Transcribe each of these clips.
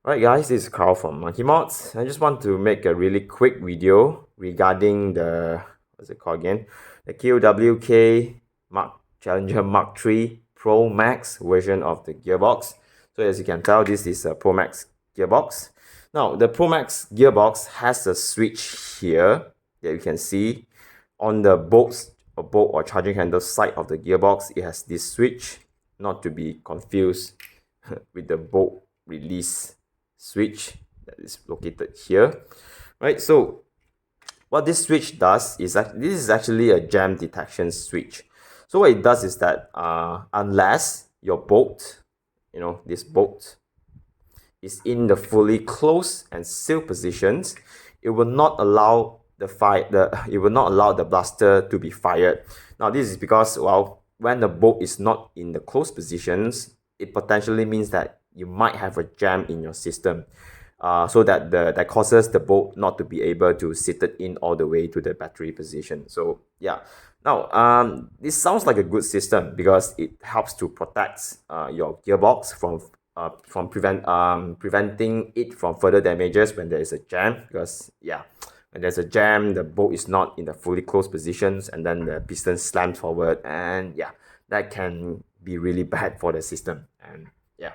Alright guys, this is Carl from Monkey Mods. I just want to make a really quick video regarding the, what's it called again? The QWK Challenger Mark 3 Pro Max version of the gearbox. So as you can tell, this is a Pro Max gearbox. Now, the Pro Max gearbox has a switch here that you can see on the bolt or charging handle side of the gearbox. It has this switch, not to be confused with the bolt release switch that is located here, right? So what this switch does is that this is actually a jam detection switch. So what it does is that unless your bolt, this bolt is in the fully closed and sealed positions, it will not allow the blaster to be fired. Now this is because, well, when the bolt is not in the closed positions, it potentially means that you might have a jam in your system, so that causes the bolt not to be able to sit it in all the way to the battery position. So yeah, now this sounds like a good system because it helps to protect your gearbox from preventing it from further damages when there is a jam. Because yeah, when there's a jam, the bolt is not in the fully closed positions, and then the piston slams forward, and yeah, that can be really bad for the system. And yeah,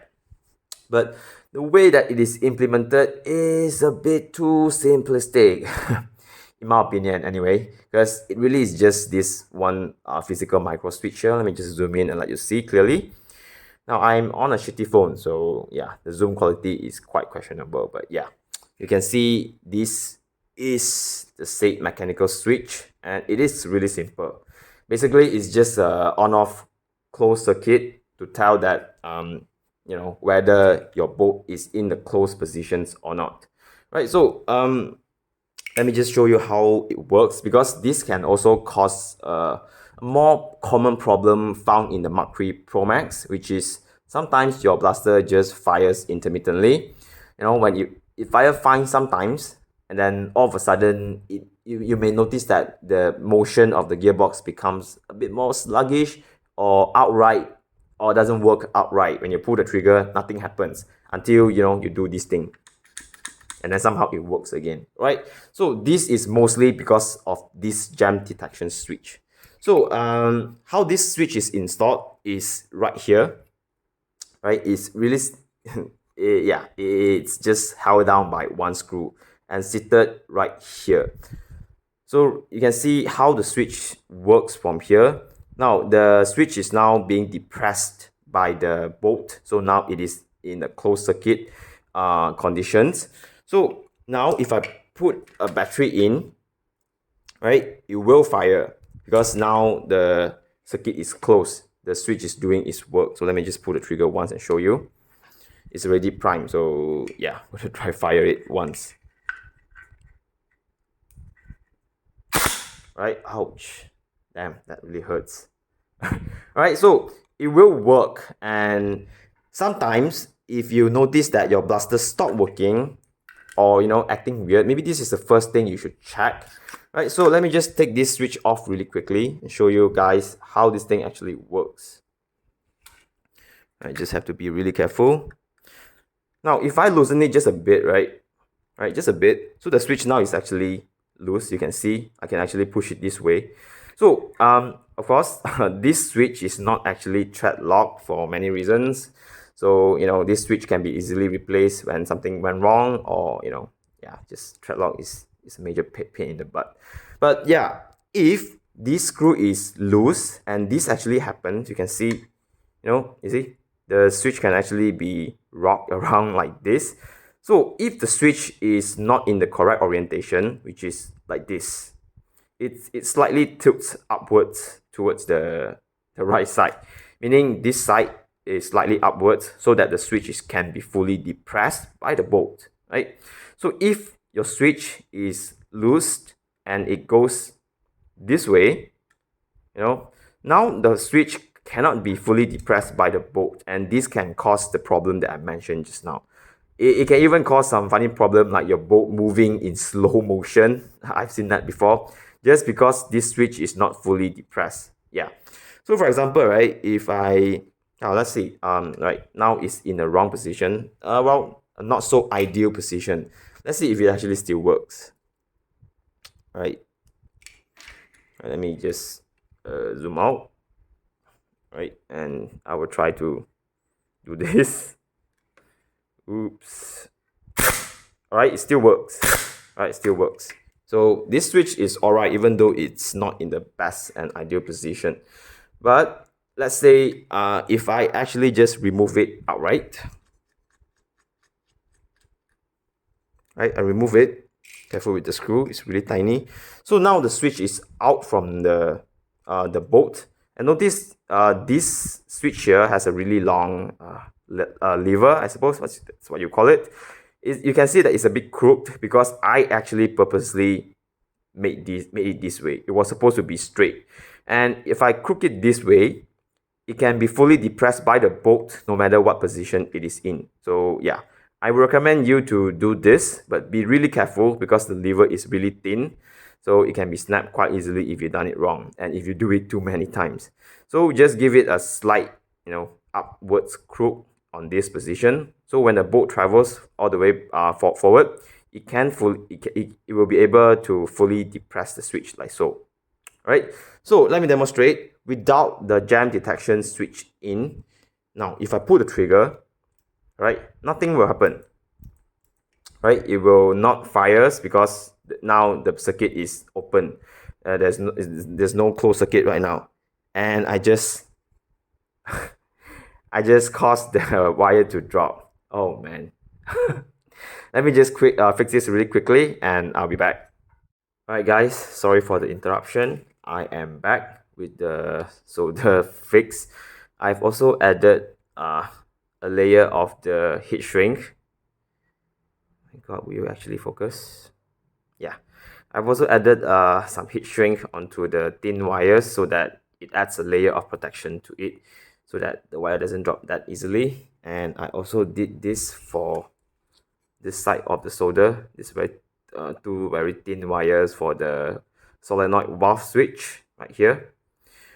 but the way that it is implemented is a bit too simplistic, in my opinion anyway, because it really is just this one physical micro switch here. Let me just zoom in and let you see clearly. Now I'm on a shitty phone, so yeah, the zoom quality is quite questionable, but yeah, you can see this is the said mechanical switch, and it is really simple. Basically, it's just a on-off closed circuit to tell that whether your bolt is in the closed positions or not, right? So let me just show you how it works, because this can also cause a more common problem found in the Mark 3 Pro Max, which is sometimes your blaster just fires intermittently. When it fires fine sometimes, and then all of a sudden you may notice that the motion of the gearbox becomes a bit more sluggish, or outright, or doesn't work outright. When you pull the trigger, nothing happens until you do this thing, and then somehow it works again, right? So this is mostly because of this jam detection switch. So how this switch is installed is right here, right? It's really yeah, it's just held down by one screw and seated right here. So you can see how the switch works from here. Now the switch is now being depressed by the bolt, so now it is in the closed circuit conditions. So now if I put a battery in, right, it will fire because now the circuit is closed. The switch is doing its work. So let me just pull the trigger once and show you. It's already primed. So yeah, I'm gonna try fire it once. Right? Ouch. Damn, that really hurts. Alright, so it will work, and sometimes if you notice that your blaster stopped working, or acting weird, maybe this is the first thing you should check. Right, so let me just take this switch off really quickly and show you guys how this thing actually works. I just have to be really careful. Now if I loosen it just a bit, right, just a bit, so the switch now is actually loose. You can see I can actually push it this way. So of course this switch is not actually thread locked for many reasons. So this switch can be easily replaced when something went wrong, or yeah, just thread lock is a major pain in the butt. But yeah, if this screw is loose and this actually happens, you can see, you see the switch can actually be rocked around like this. So if the switch is not in the correct orientation, which is like this, it slightly tilts upwards towards the right side, meaning this side is slightly upwards, so that the switch can be fully depressed by the bolt, right? So if your switch is loosed and it goes this way, now the switch cannot be fully depressed by the bolt, and this can cause the problem that I mentioned just now. It can even cause some funny problem like your bolt moving in slow motion. I've seen that before, just because this switch is not fully depressed. Yeah. So for example, right, if I let's see, right now it's in the wrong position. Well, a not so ideal position. Let's see if it actually still works. All right. Let me just zoom out. Right, and I will try to do this. Oops. All right, it still works. All right, it still works. So this switch is all right, even though it's not in the best and ideal position. But let's say if I actually just remove it outright, right, I remove it. Careful with the screw, it's really tiny. So now the switch is out from the bolt. And notice this switch here has a really long lever, I suppose that's what you call it. You can see that it's a bit crooked because I actually purposely made it this way. It was supposed to be straight. And if I crook it this way, it can be fully depressed by the bolt no matter what position it is in. So yeah, I would recommend you to do this, but be really careful because the lever is really thin. So it can be snapped quite easily if you've done it wrong and if you do it too many times. So just give it a slight, upwards crook on this position. So when the bolt travels all the way forward, it will be able to fully depress the switch like so. Right? So let me demonstrate without the jam detection switch in. Now, if I pull the trigger, right, nothing will happen. Right? It will not fire because now the circuit is open. There's no closed circuit right now, and I just caused the wire to drop. Oh man. Let me just fix this really quickly, and I'll be back. Alright guys, sorry for the interruption. I am back with the fix. I've also added a layer of the heat shrink. My god, will you actually focus? Yeah. I've also added some heat shrink onto the thin wires so that it adds a layer of protection to it so that the wire doesn't drop that easily. And I also did this for this side of the solder. This two very thin wires for the solenoid valve switch right here.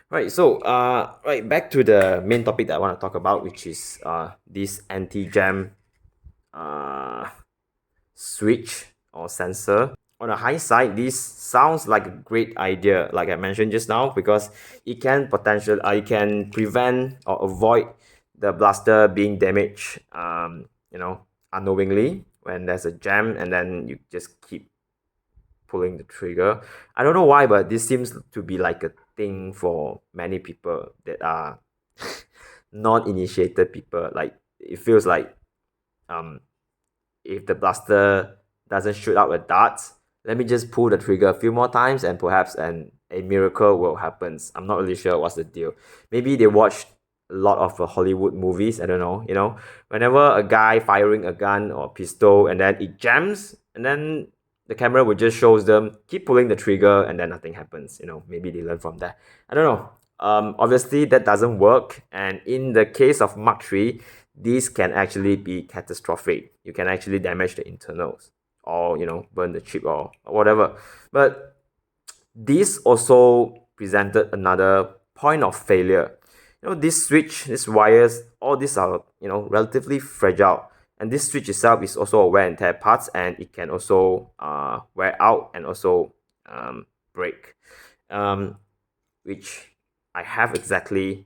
Right, so right, back to the main topic that I want to talk about, which is this anti-jam switch or sensor. On the high side, this sounds like a great idea, like I mentioned just now, because it can prevent or avoid the blaster being damaged, unknowingly when there's a jam, and then you just keep pulling the trigger. I don't know why, but this seems to be like a thing for many people that are non-initiated people. Like it feels like if the blaster doesn't shoot out a dart, let me just pull the trigger a few more times and perhaps a miracle will happen. I'm not really sure what's the deal. Maybe they watched a lot of Hollywood movies. I don't know. Whenever a guy firing a gun or pistol and then it jams, and then the camera will just shows them keep pulling the trigger and then nothing happens. Maybe they learn from that. I don't know. Obviously that doesn't work, and in the case of Mark 3, this can actually be catastrophic. You can actually damage the internals or burn the chip or whatever. But this also presented another point of failure. This switch, these wires, all these are relatively fragile, and this switch itself is also a wear and tear parts, and it can also wear out and also break, which I have exactly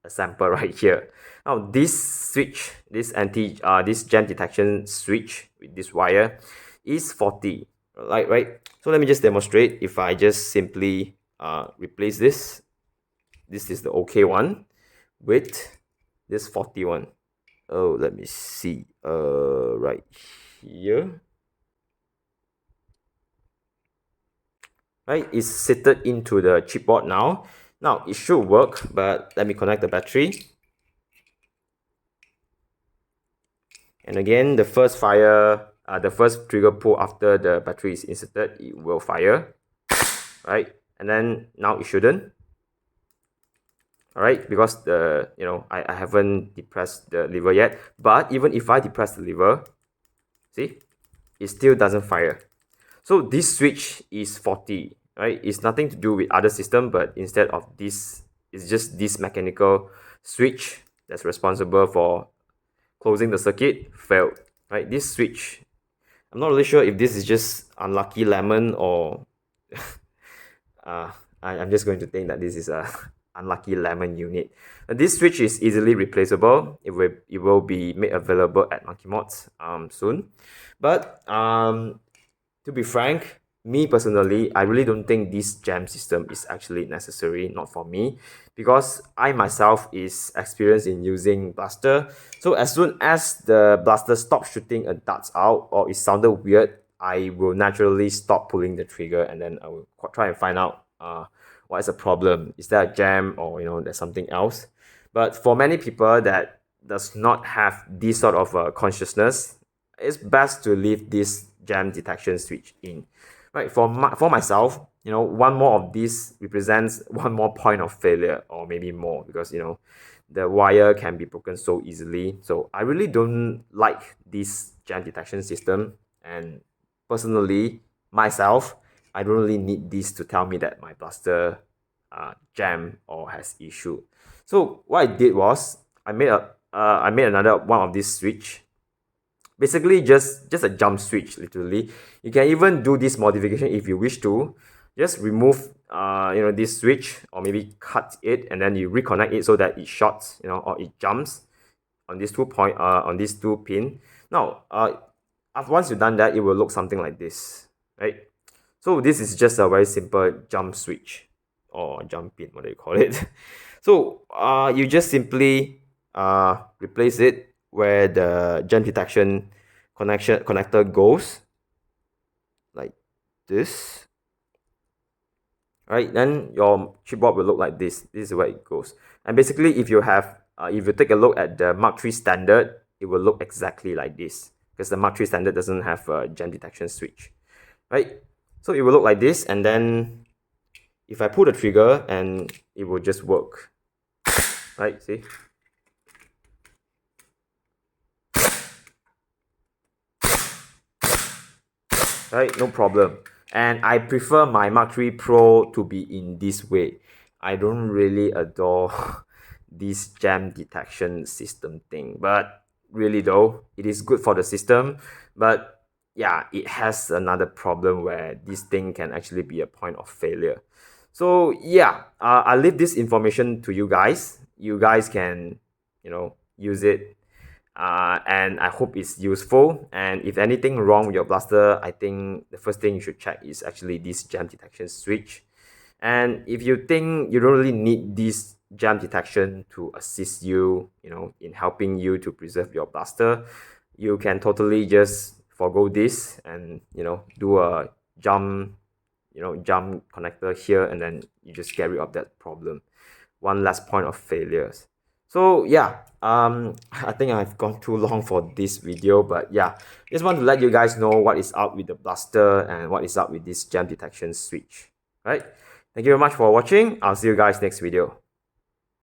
a sample right here. Now this switch, this jam detection switch with this wire is 40, right? So let me just demonstrate. If I just simply replace this is the OK one with this 41. Oh, let me see, right here. Right, it's seated into the chipboard now. Now it should work, but let me connect the battery. And again, the first trigger pull after the battery is inserted, it will fire, right? And then now it shouldn't. All right, because I haven't depressed the lever yet. But even if I depress the lever, see, it still doesn't fire. So this switch is 40, right? It's nothing to do with other system, but instead of this, it's just this mechanical switch that's responsible for closing the circuit failed, right? This switch, I'm not really sure if this is just unlucky lemon or uh, I'm just going to think that this is a unlucky lemon unit. This switch is easily replaceable. It will be made available at Monkey Mods soon. But to be frank, me personally, I really don't think this jam system is actually necessary, not for me, because I myself is experienced in using blaster. So as soon as the blaster stops shooting a darts out or it sounded weird, I will naturally stop pulling the trigger and then I will try and find out what is the problem. Is there a jam or there's something else? But for many people that does not have this sort of consciousness, it's best to leave this jam detection switch in. Right, for myself, one more of this represents one more point of failure, or maybe more, because the wire can be broken so easily. So I really don't like this jam detection system, and personally myself, I don't really need this to tell me that my blaster jam or has issue. So what I did was I made another one of this switch. Basically just a jump switch, literally. You can even do this modification if you wish to. Just remove this switch, or maybe cut it, and then you reconnect it so that it shorts, or it jumps on these on these two pin. Now once you've done that, it will look something like this, right? So this is just a very simple jump switch, or jump pin, what do you call it? So you just simply replace it where the jam detection connector goes, like this. Right, then your chipboard will look like this. This is where it goes. And basically, if you take a look at the Mark 3 standard, it will look exactly like this, because the Mark 3 standard doesn't have a jam detection switch, right? So it will look like this, and then if I pull the trigger, and it will just work, right? See? Right, no problem. And I prefer my Mark 3 Pro to be in this way. I don't really adore this jam detection system thing, but really though, it is good for the system. But yeah, it has another problem where this thing can actually be a point of failure. So yeah, I'll leave this information to you guys. You guys can use it, and I hope it's useful. And if anything wrong with your blaster, I think the first thing you should check is actually this jam detection switch. And if you think you don't really need this jam detection to assist you, in helping you to preserve your blaster, you can totally just forgo this and do a jump connector here, and then you just get rid of that problem. One last point of failures. So yeah, I think I've gone too long for this video, but yeah, just want to let you guys know what is up with the blaster and what is up with this jam detection switch. Right? Thank you very much for watching. I'll see you guys next video.